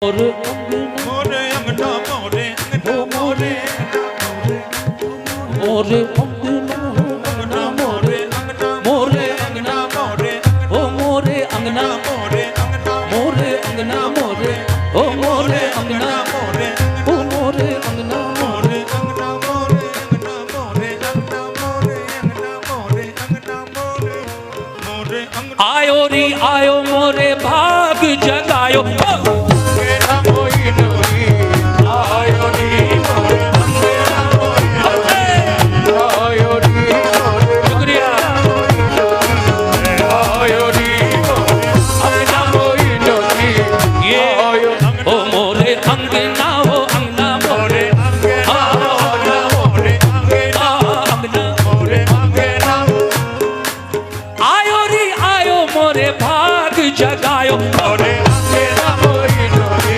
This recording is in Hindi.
मोरे अंगना मोरे अंगना मोरे मोरे अंगना मोरे अंगना मोरे अंगना मोरे ओ मोरे अंगना मोरे अंगना मोरे अंगना मोरे ओ मोरे अंगना मोरे ओ मोरे अंगना मोरे अंगना मोरे अंगना मोरे अंगना मोरे अंगना मोरे अंगना मोरे मोरे अंगना आयो री आयो मोरे भाग जगायो अंगे